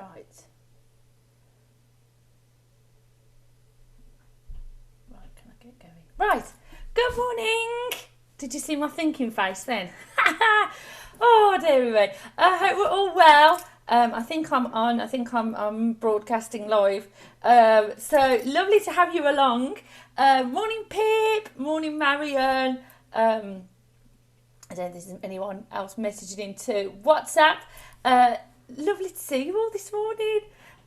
Right. Right, can I get going? Right. Good morning. Did you see my thinking face then? Oh, dear me. I hope we're all well. I think I'm on. I think I'm broadcasting live. So lovely to have you along. Morning, Pip. Morning, Marion. I don't think there's anyone else messaging into WhatsApp. Lovely to see you all this morning.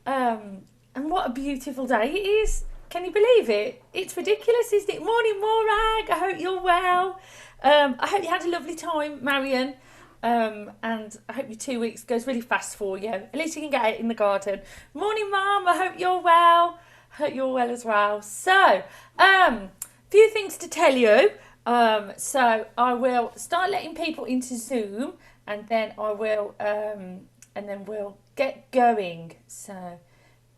And what a beautiful day it is. Can you believe it? It's ridiculous, isn't it? Morning, Morag. I hope you're well. I hope you had a lovely time, Marion. And I hope your 2 weeks goes really fast for you. At least you can get out in the garden. Morning, Mum. I hope you're well. Hope you're well as well. So, few things to tell you. So I will start letting people into Zoom, and then I will, and then we'll get going. So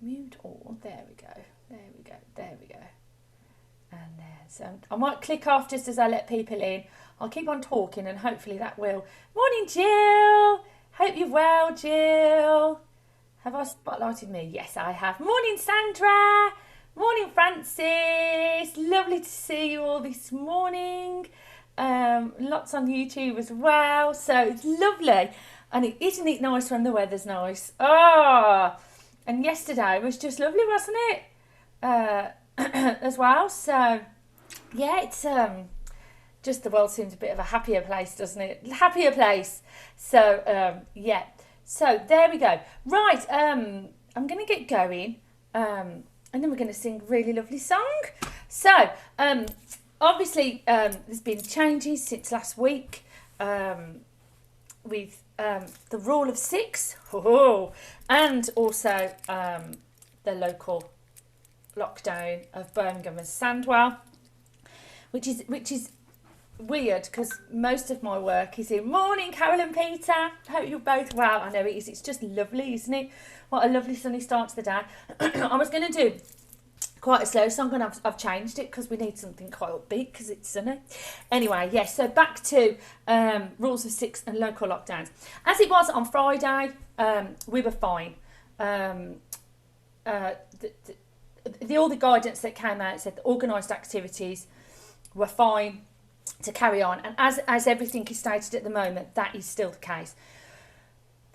mute all. There we go. There we go. There we go. And there. So I might click off just as I let people in. I'll keep on talking, and hopefully that will. Morning, Jill. Hope you're well, Jill. Have I spotlighted me? Yes, I have. Morning, Sandra. Morning, Francis. Lovely to see you all this morning. Lots on YouTube as well. So it's lovely. And isn't it nice when the weather's nice? Oh, and yesterday was just lovely, wasn't it? As well. So, yeah, it's just the world seems a bit of a happier place, doesn't it? Happier place. So, yeah. So there we go. Right, I'm going to get going. And then we're going to sing a really lovely song. So, obviously, there's been changes since last week with the rule of 6, and also the local lockdown of Birmingham and Sandwell, which is weird because most of my work is in. Morning, Carol and Peter. Hope you're both well. I know it is. It's just lovely, isn't it? What a lovely sunny start to the day. I was going to do quite a slow song, and I've changed it because we need something quite upbeat because it's sunny. Anyway, yes, so back to rules of 6 and local lockdowns. As it was on Friday, we were fine. All the guidance that came out said that organised activities were fine to carry on, and as everything is stated at the moment, that is still the case.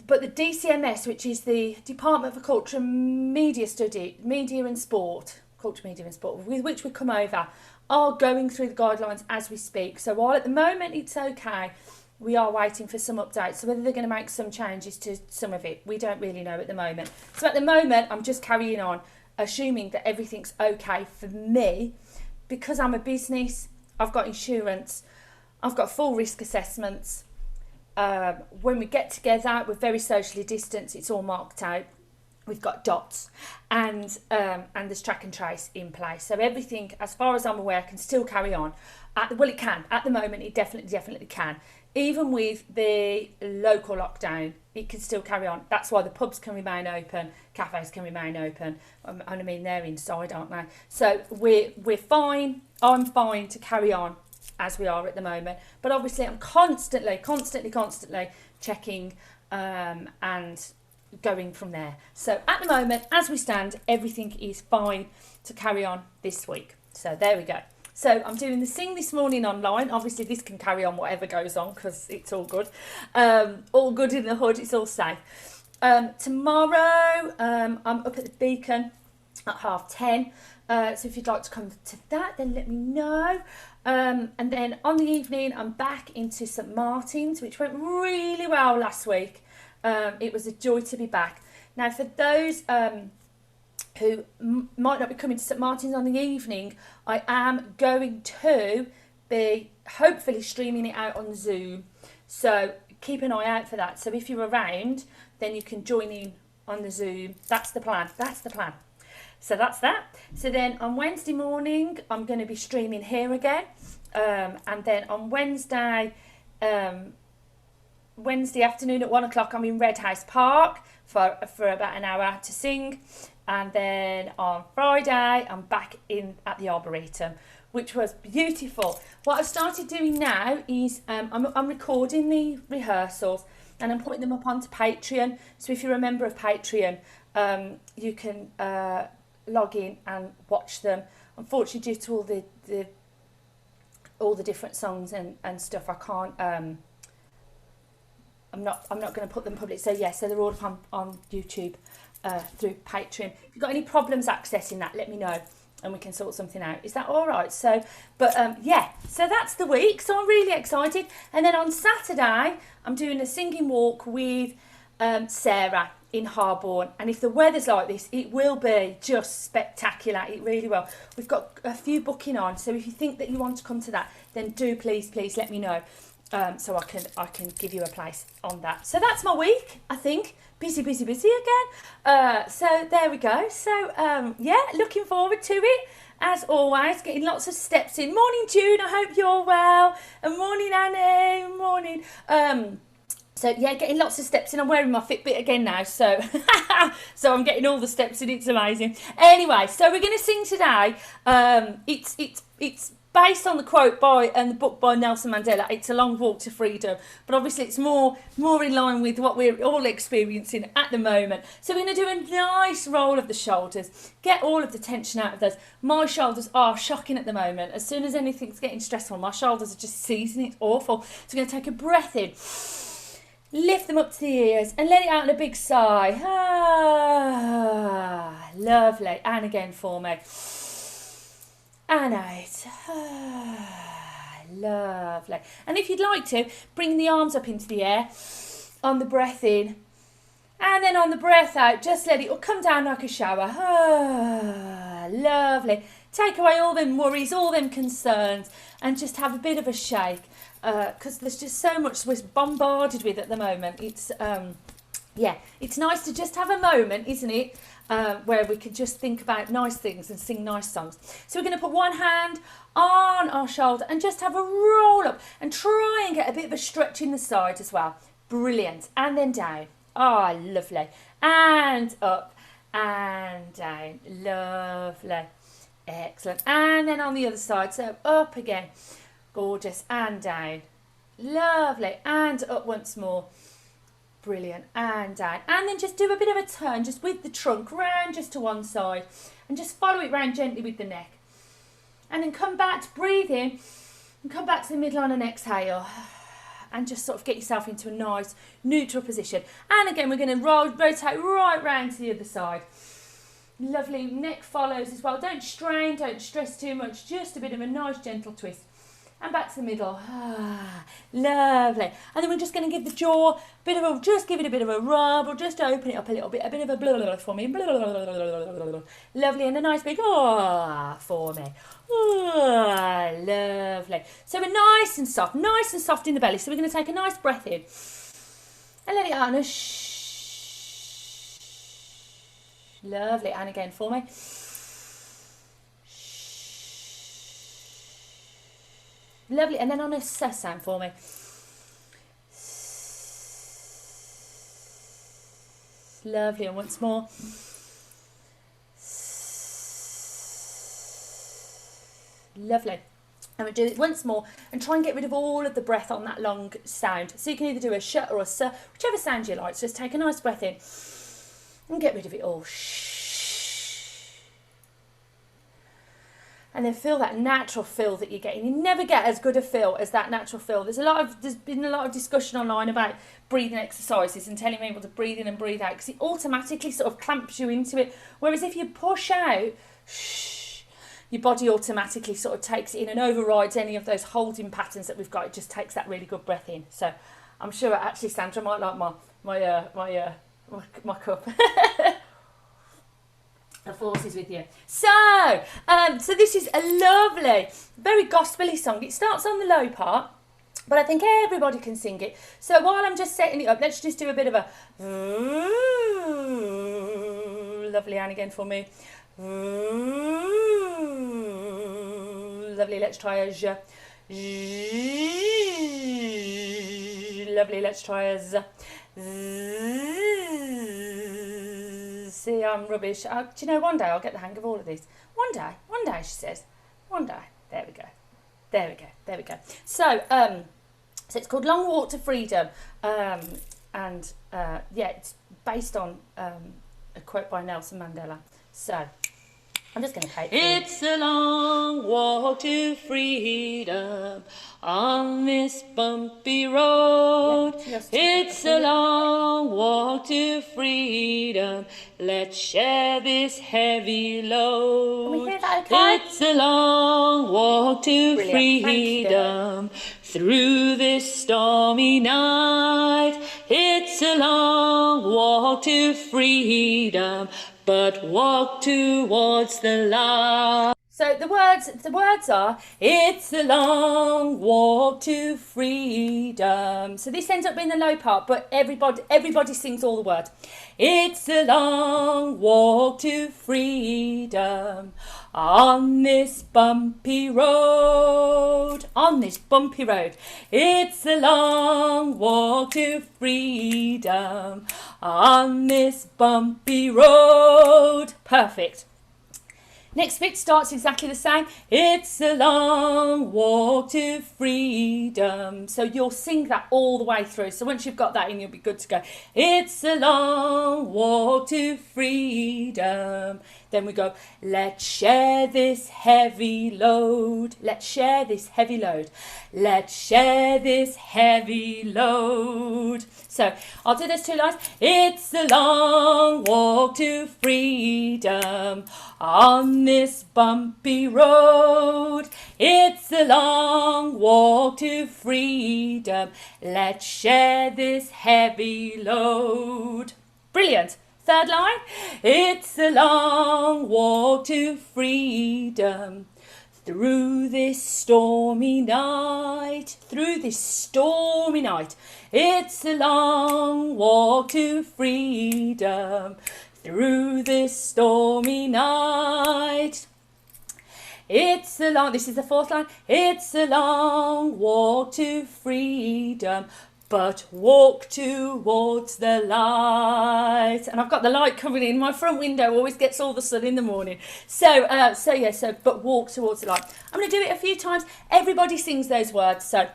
But the DCMS, which is the Department for Culture, Media and Sport, with which we come over, are going through the guidelines as we speak. So while at the moment it's okay, we are waiting for some updates. So whether they're going to make some changes to some of it, we don't really know at the moment. So at the moment, I'm just carrying on, assuming that everything's okay for me, because I'm a business. I've got insurance, I've got full risk assessments. When we get together, we're very socially distanced. It's all marked out. We've got dots, and there's track and trace in place. So everything, as far as I'm aware, can still carry on. Well, it can. At the moment, it definitely can. Even with the local lockdown, it can still carry on. That's why the pubs can remain open, cafes can remain open. And I mean, they're inside, aren't they? So we're fine. I'm fine to carry on as we are at the moment. But obviously, I'm constantly checking and going from there. So at the moment, as we stand, everything is fine to carry on this week. So there we go. So I'm doing the Sing This Morning online. Obviously, this can carry on whatever goes on because it's all good. All good in the hood. It's all safe. Tomorrow, I'm up at the Beacon at 10:30. So if you'd like to come to that, then let me know. And then on the evening, I'm back into St Martin's, which went really well last week. It was a joy to be back. Now, for those who might not be coming to St Martin's on the evening, I am going to be hopefully streaming it out on Zoom. So keep an eye out for that. So if you're around, then you can join in on the Zoom. That's the plan. So that's that. So then on Wednesday morning, I'm going to be streaming here again. And then on Wednesday afternoon at 1 o'clock, I'm in Red House Park for about an hour to sing. And then on Friday, I'm back in at the Arboretum, which was beautiful. What I've started doing now is I'm recording the rehearsals and I'm putting them up onto Patreon. So if you're a member of Patreon, you can log in and watch them. Unfortunately, due to all the different songs and stuff, I can't. I'm not going to put them public. So yeah, so they're all up on YouTube through Patreon. If you've got any problems accessing that, let me know and we can sort something out. Is that all right? So, but yeah, so that's the week. So I'm really excited. And then on Saturday, I'm doing a singing walk with Sarah in Harborne, and if the weather's like this, it will be just spectacular. It really will. We've got a few booking on, so if you think that you want to come to that, then do please let me know, so I can give you a place on that. So that's my week. I think busy again. So there we go. So yeah, looking forward to it as always. Getting lots of steps in. Morning June, I hope you're well, and morning Annie, morning. So yeah, getting lots of steps in. I'm wearing my Fitbit again now, so so I'm getting all the steps in. It's amazing. Anyway, so we're going to sing today. It's based on the quote by and the book by Nelson Mandela. It's a long walk to freedom, but obviously it's more in line with what we're all experiencing at the moment. So we're going to do a nice roll of the shoulders, get all of the tension out of those. My shoulders are shocking at the moment. As soon as anything's getting stressful, my shoulders are just seizing. It's awful. So we're going to take a breath in. Lift them up to the ears and let it out in a big sigh. Ah, lovely. And again for me. And out. Ah, lovely. And if you'd like to, bring the arms up into the air on the breath in. And then on the breath out, just let it come down like a shower. Ah, lovely. Take away all them worries, all them concerns, and just have a bit of a shake. Because there's just so much we're bombarded with at the moment. It's yeah, it's nice to just have a moment, isn't it, where we can just think about nice things and sing nice songs. So we're going to put one hand on our shoulder and just have a roll up and try and get a bit of a stretch in the side as well. Brilliant. And then down. Oh, lovely. And up and down. Lovely. Excellent. And then on the other side, so up again. Gorgeous. And down. Lovely. And up once more. Brilliant. And down. And then just do a bit of a turn, just with the trunk, round just to one side. And just follow it round gently with the neck. And then come back, breathe in. And come back to the middle on an exhale. And just sort of get yourself into a nice neutral position. And again, we're going to rotate right round to the other side. Lovely. Neck follows as well. Don't strain, don't stress too much. Just a bit of a nice gentle twist. And back to the middle. Ah, lovely. And then we're just going to give the jaw just give it a bit of a rub, or just open it up a little bit. A bit of a blah, blah for me. Blah, blah, blah, blah, blah. Lovely. And a nice big for me. Lovely. So we're nice and soft in the belly. So we're going to take a nice breath in and let it out. And a shh. Lovely. And again for me. Lovely. And then on a s sound for me. Lovely. And once more. Lovely. And we'll do it once more and try and get rid of all of the breath on that long sound. So you can either do a sh or a s, whichever sound you like. So just take a nice breath in and get rid of it all. Shh. And then feel that natural feel that you're getting. You never get as good a feel as that natural feel. There's been a lot of discussion online about breathing exercises and telling people to breathe in and breathe out, because it automatically sort of clamps you into it. Whereas if you push out, shh, your body automatically sort of takes it in and overrides any of those holding patterns that we've got. It just takes that really good breath in. So I'm sure actually Sandra might like my cup. The force is with you. So this is a lovely, very gospel-y song. It starts on the low part, but I think everybody can sing it. So while I'm just setting it up, let's just do a bit of a lovely, and again for me. Lovely, let's try a j. Lovely, let's try a z. See, I'm rubbish. Do you know, one day I'll get the hang of all of this. One day, she says. One day. There we go. So, so it's called Long Walk to Freedom. Yeah, it's based on a quote by Nelson Mandela. So I'm just going to play it. It's a long walk to freedom on this bumpy road. It's a long walk to freedom. Let's share this heavy load. Can we hear that okay? It's a long walk to freedom through this stormy night. It's a long walk to freedom, but walk towards the light. So the words are, it's a long walk to freedom. So this ends up being the low part, but everybody sings all the words. It's a long walk to freedom on this bumpy road. On this bumpy road. It's a long walk to freedom on this bumpy road. Perfect. Next bit starts exactly the same. It's a long walk to freedom. So you'll sing that all the way through. So once you've got that in, you'll be good to go. It's a long walk to freedom. Then we go, let's share this heavy load. Let's share this heavy load. Let's share this heavy load. So I'll do those two lines. It's a long walk to freedom on this bumpy road. It's a long walk to freedom. Let's share this heavy load. Brilliant. Third line. It's a long walk to freedom through this stormy night. Through this stormy night. It's a long walk to freedom through this stormy night. It's a long, this is the fourth line. It's a long walk to freedom, but walk towards the light. And I've got the light coming in. My front window always gets all the sun in the morning. But walk towards the light. I'm going to do it a few times. Everybody sings those words. So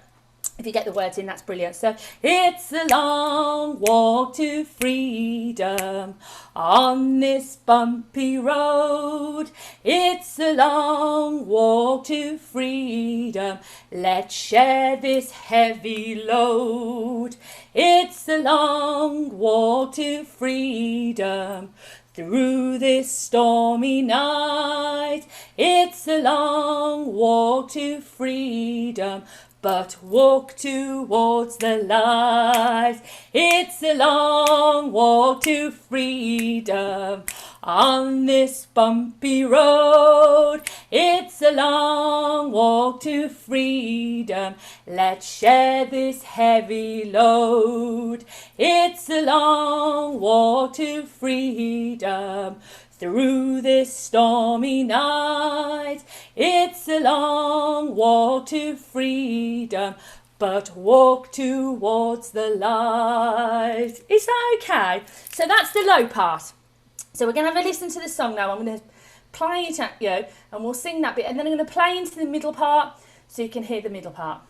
if you get the words in, that's brilliant. So it's a long walk to freedom on this bumpy road. It's a long walk to freedom. Let's share this heavy load. It's a long walk to freedom through this stormy night. It's a long walk to freedom, but walk towards the light. It's a long walk to freedom on this bumpy road. It's a long walk to freedom. Let's share this heavy load. It's a long walk to freedom through this stormy night. It's a long walk to freedom, but walk towards the light. Is that okay? So that's the low part. So we're going to have a listen to the song now. I'm going to play it at you and we'll sing that bit, and then I'm going to play into the middle part so you can hear the middle part.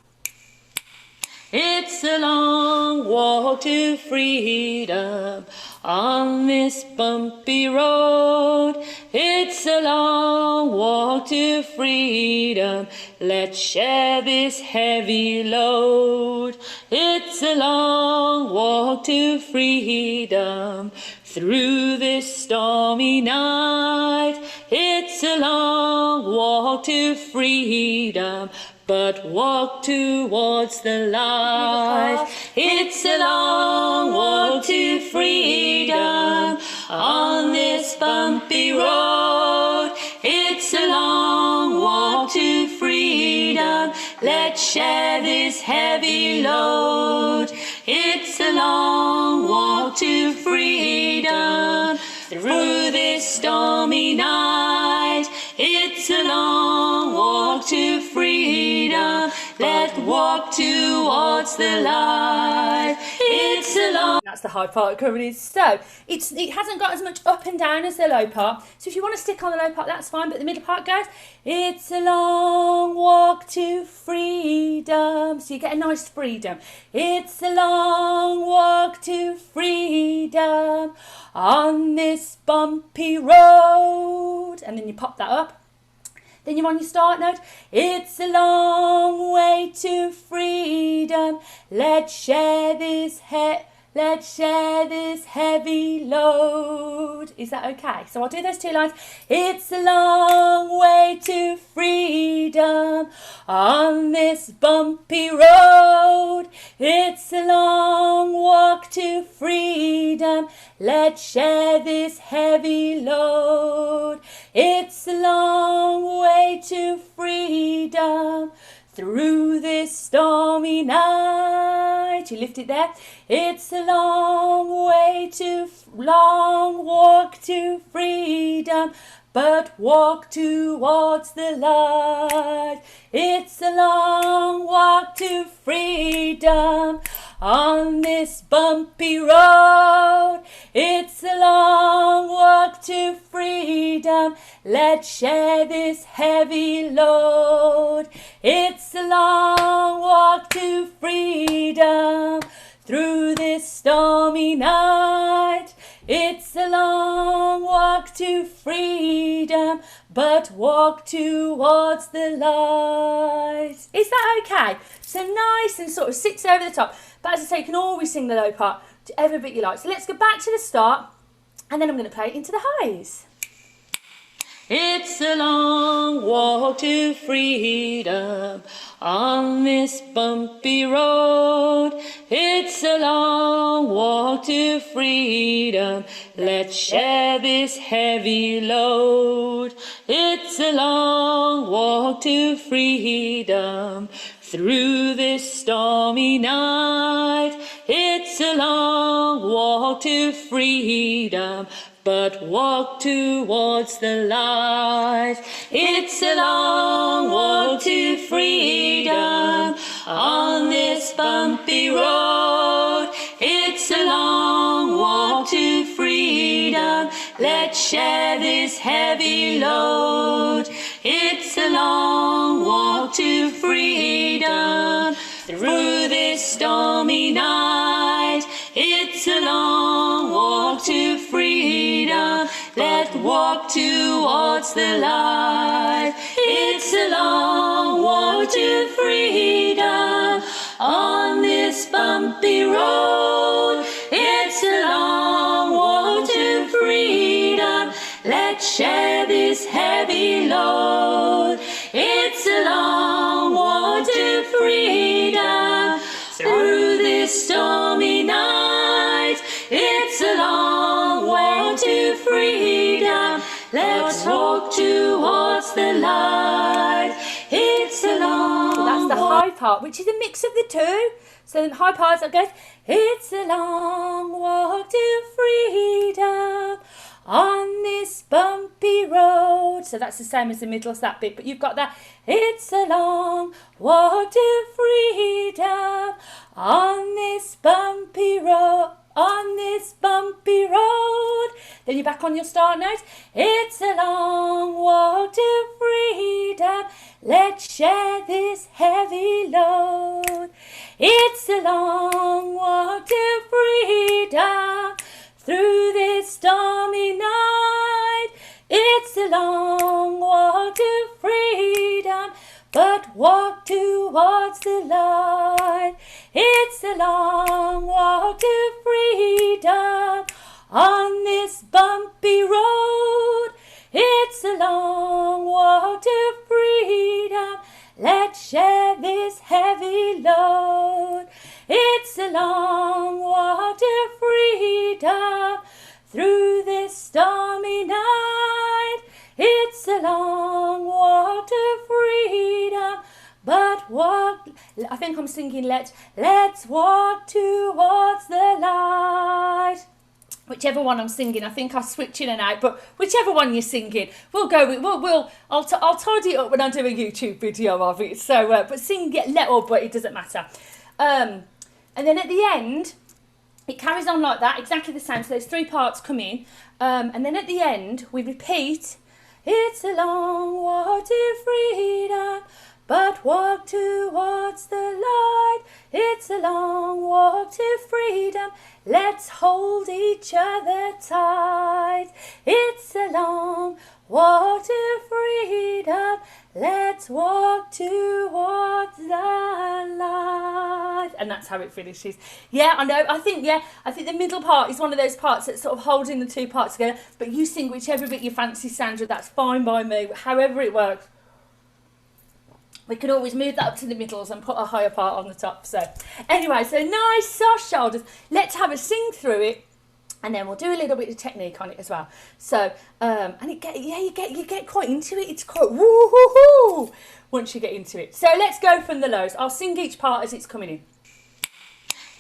It's a long walk to freedom on this bumpy road. It's a long walk to freedom. Let's share this heavy load. It's a long walk to freedom through this stormy night. It's a long walk to freedom, but walk towards the light. It's a long walk to freedom on this bumpy road. It's a long walk to freedom. Let's share this heavy load. It's a long walk to freedom through this stormy night. It's a long walk to freedom. Let's walk towards the light. It's a long... That's the high part coming in. So it hasn't got as much up and down as the low part. So if you want to stick on the low part, that's fine. But the middle part goes, it's a long walk to freedom. So you get a nice freedom. It's a long walk to freedom on this bumpy road. And then you pop that up. Then you're on your start note. It's a long way to freedom. Let's share this heavy load. Is that okay? So I'll do those two lines. It's a long way to freedom on this bumpy road. It's a long walk to freedom. Let's share this heavy load. It's a long way to freedom through this stormy night. You lift it there. It's a long walk to freedom, but walk towards the light. It's a long walk to freedom on this bumpy road. It's a long walk to freedom. Let's share this heavy load. It's a long walk to freedom through this stormy night. It's a long walk to freedom, but walk towards the light. Is that okay? So nice and sort of sits over the top. But as I say, you can always sing the low part to every bit you like. So let's go back to the start, and then I'm going to play it into the highs. It's a long walk to freedom on this bumpy road. It's a long walk to freedom. Let's share this heavy load. It's a long walk to freedom through this stormy night. It's a long walk to freedom, but walk towards the light. It's a long walk to freedom on this bumpy road. It's a long walk to freedom. Let's share this heavy load. It's a long walk to freedom through this stormy night. It's a long walk to freedom. Let's walk towards the light. It's a long walk to freedom on this bumpy road. It's a long walk to freedom. Let's share this heavy load. It's a long walk to freedom through this stormy night. It's a long walk to freedom. Let's walk towards the light. It's a long walk. That's the high part, which is a mix of the two. So the high part that goes, it's a long walk to freedom on this bumpy road. So that's the same as the middle, that bit, but you've got that. It's a long walk to freedom on this bumpy road. On this bumpy road. Then you're back on your start note. It's a long walk to freedom. Let's share this heavy load. It's a long walk to freedom through this stormy night. It's a long walk to freedom, but walk towards the light. It's a long walk to freedom on this bumpy road. It's a long walk to freedom. Let's share this heavy load. It's a long walk to freedom through this stormy night. It's a long walk to freedom, but walk. I think I'm singing let's walk towards the light. Whichever one I'm singing, I think I'll switch in and out, but whichever one you're singing, we'll go with, I'll tidy it up when I do a YouTube video of it. So, but sing it, but it doesn't matter. And then at the end, it carries on like that, exactly the same. So those 3 parts come in, and then at the end we repeat. It's a long walk to freedom, but walk towards the light. It's a long walk to freedom. Let's hold each other tight. It's a long walk to freedom. Let's walk towards the light. And that's how it finishes. Yeah, I know. I think the middle part is one of those parts that's sort of holding the 2 parts together. But you sing whichever bit you fancy, Sandra. That's fine by me. However it works. We can always move that up to the middles and put a higher part on the top. So anyway, so nice soft shoulders. Let's have a sing through it. And then we'll do a little bit of technique on it as well. So, and you get quite into it. It's quite woo-hoo-hoo once you get into it. So let's go from the lows. I'll sing each part as it's coming in.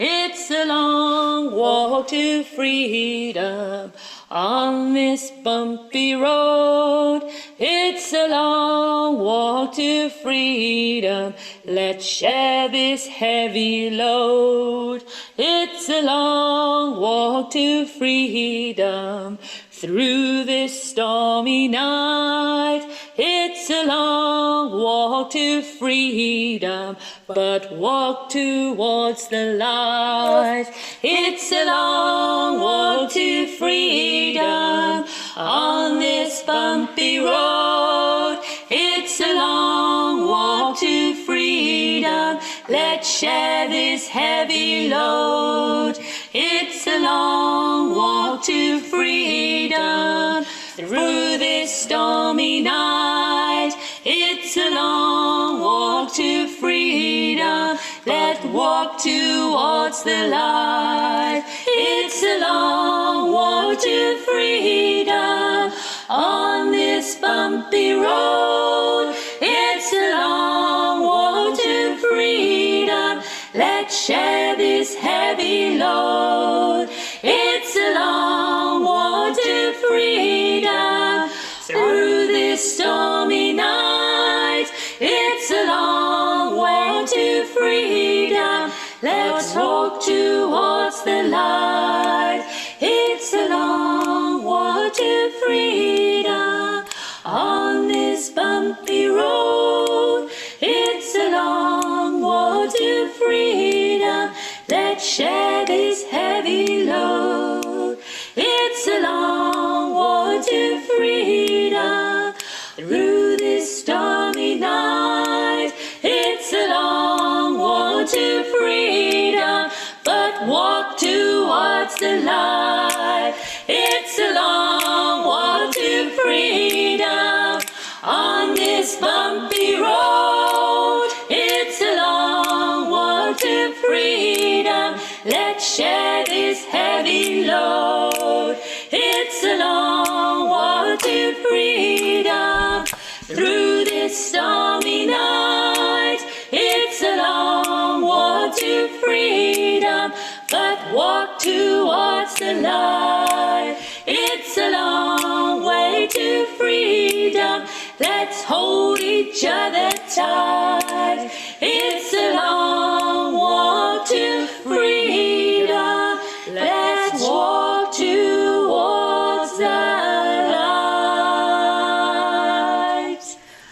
It's a long walk to freedom on this bumpy road. It's a long walk to freedom. Let's share this heavy load. It's a long walk to freedom through this stormy night. It's a long walk to freedom, but walk towards the light. It's a long walk to freedom on this bumpy road. It's a long walk to freedom. Let's share this heavy load. It's a long walk to freedom through this stormy night. It's a long walk to freedom. Let's walk towards the light. It's a long walk to freedom on this bumpy road. It's a long walk to freedom. Let's share this heavy load. It's a long walk to freedom through this stormy night. It's a long walk to freedom. Let's walk towards the light. It's a long walk to freedom on this bumpy road. It's a long walk to freedom. Let's share this heavy load. It's a long walk to freedom through this stormy night. It's a long walk to freedom, but walk towards the light. It's a long walk to freedom on this bumpy road. It's a long walk to freedom. Let's share this heavy load. It's a long walk to freedom through this stormy night. It's a long walk to freedom, but walk towards the light. It's a long way to freedom. Let's hold each other tight. It's a long walk to freedom. Let's walk towards the light.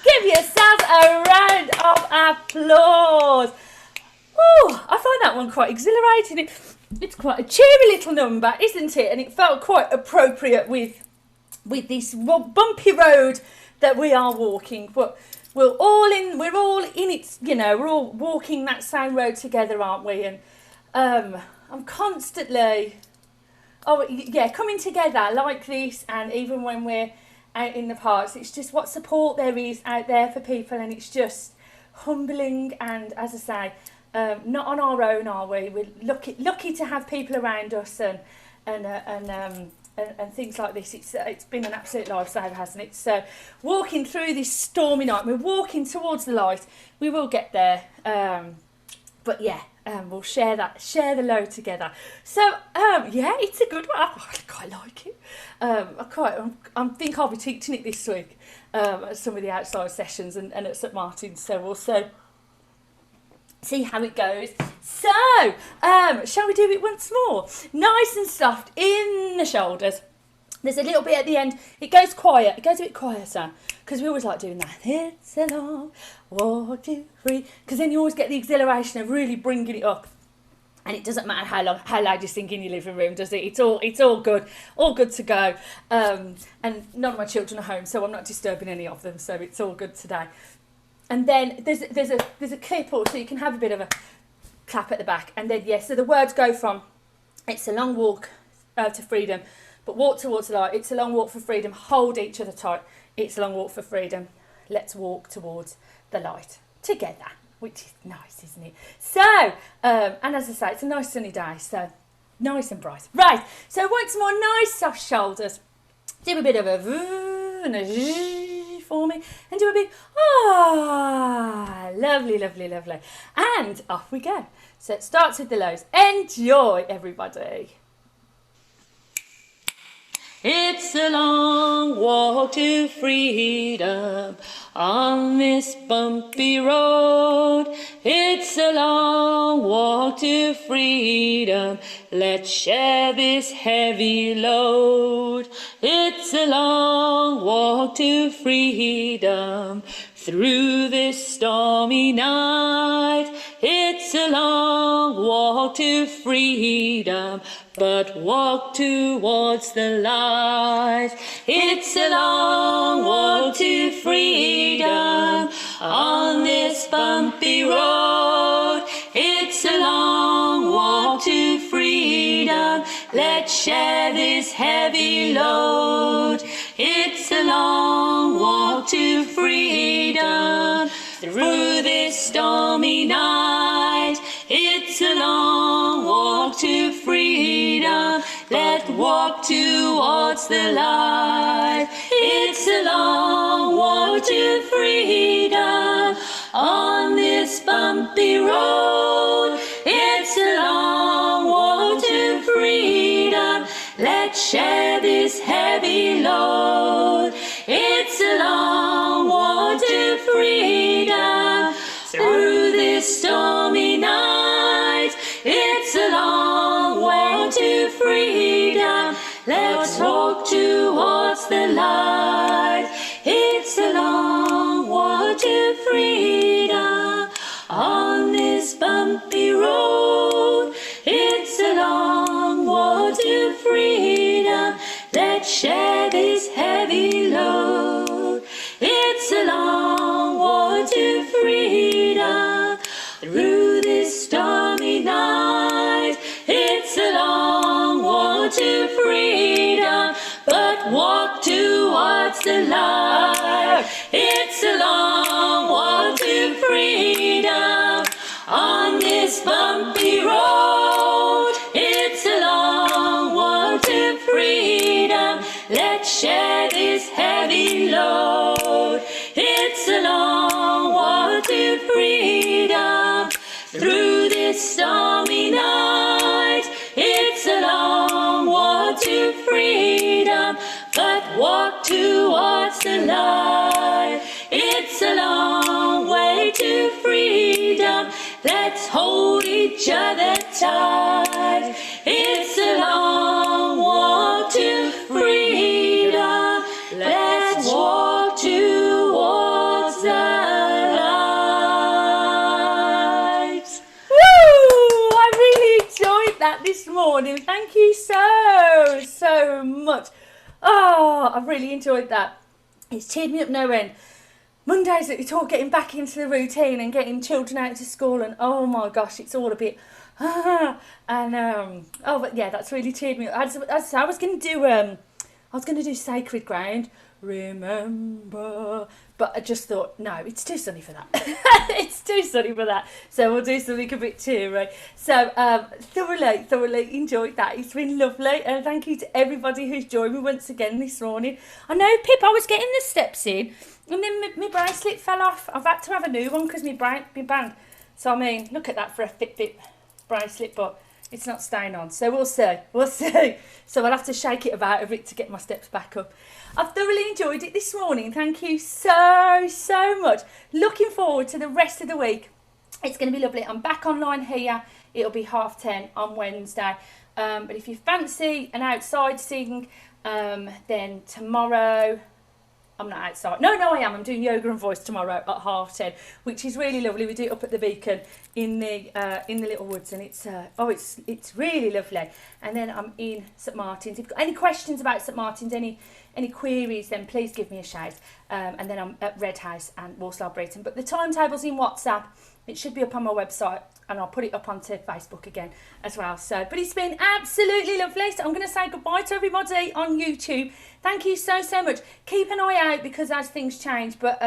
Give yourself a round of applause. Oh, I find that one quite exhilarating. It's quite a cheery little number, isn't it? And it felt quite appropriate with this bumpy road that we are walking. But we're all in it, you know, we're all walking that same road together, aren't we? And I'm constantly coming together like this. And even when we're out in the parks, it's just what support there is out there for people, and it's just humbling. And as I say, not on our own, are we? We're lucky to have people around us and things like this. It's been an absolute lifesaver, hasn't it? So walking through this stormy night, we're walking towards the light. We will get there, but yeah, we'll share the load together. So it's a good one. I quite like it. I think I'll be teaching it this week at some of the outside sessions and at St Martin's. So also see how it goes. So, shall we do it once more? Nice and soft in the shoulders. There's a little bit at the end. It goes quiet. It goes a bit quieter because we always like doing that. It's a long walk to free. Because then you always get the exhilaration of really bringing it up. And it doesn't matter how loud you sing in your living room, does it? It's all good to go. And none of my children are home, so I'm not disturbing any of them. So it's all good today. And then there's a clip also, you can have a bit of a clap at the back. And then so the words go from it's a long walk to freedom, but walk towards the light. It's a long walk for freedom. Hold each other tight. It's a long walk for freedom. Let's walk towards the light together, which is nice, isn't it? So, and as I say, it's a nice sunny day, so nice and bright. Right, so once more, nice soft shoulders. Do a bit of a voo and a zh for me, and do a big lovely, lovely, lovely. And off we go. So it starts with the lows. Enjoy, everybody. It's a long walk to freedom on this bumpy road. It's a long walk to freedom. Let's share this heavy load. It's a long walk to freedom through this stormy night. It's a long walk to freedom, but walk towards the light. It's a long walk to freedom on this bumpy road. It's a long walk to freedom. Let's share this heavy load. It's a long walk to freedom through this stormy night. It's a long walk to freedom. Let's walk towards the light. It's a long walk to freedom on this bumpy road. It's a long walk to freedom. Let's share this heavy load. It's a long walk to freedom through this stormy night. It's a long walk to freedom. Let's walk towards the light. It's a long walk to freedom on this bumpy road. It's a long walk to freedom. Let's share this heavy load. It's a long walk to freedom through this stormy night. It's a long walk to freedom, but walk towards the light. It's a long walk to freedom on this bumpy road. It's a long walk to freedom. Let's share this heavy load. It's a long walk to freedom through this stormy night. It's a long walk to freedom, but walk towards the light. It's a long way to freedom. Let's hold each other tight. It's a long walk to freedom. Let's walk towards the light. Woo! I really enjoyed that this morning. Thank you so much. Oh, I really enjoyed that. It's cheered me up no end. Mondays, it's all getting back into the routine and getting children out to school, and oh my gosh, it's all a bit but yeah, that's really cheered me up. I was going to do Sacred Ground, remember, but I just thought, no, it's too sunny for that. It's too sunny for that, so we'll do something a bit cheery. So thoroughly enjoyed that. It's been lovely, and thank you to everybody who's joined me once again this morning. I know, Pip, I was getting the steps in, and then my bracelet fell off. I've had to have a new one because my band. So I mean, look at that for a Fitbit bracelet, but it's not staying on. So we'll see. So I'll have to shake it about a bit to get my steps back up. I've thoroughly enjoyed it this morning. Thank you so much. Looking forward to the rest of the week. It's going to be lovely. I'm back online here. It'll be 10:30 on Wednesday. But if you fancy an outside sing, then tomorrow I'm not outside. No, I am. I'm doing yoga and voice tomorrow at 10:30, which is really lovely. We do it up at the Beacon in the little woods, and it's really lovely. And then I'm in St Martin's. If you've got any questions about St Martin's, any queries, then please give me a shout. And then I'm at Red House and Walsall Breton. But the timetable's in WhatsApp. It should be up on my website, and I'll put it up onto Facebook again as well. So, but it's been absolutely lovely. So I'm going to say goodbye to everybody on YouTube. Thank you so much. Keep an eye out, because as things change, but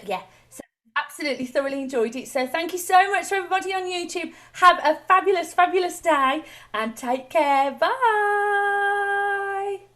yeah. So absolutely thoroughly enjoyed it. So thank you so much for everybody on YouTube. Have a fabulous day, and take care. Bye.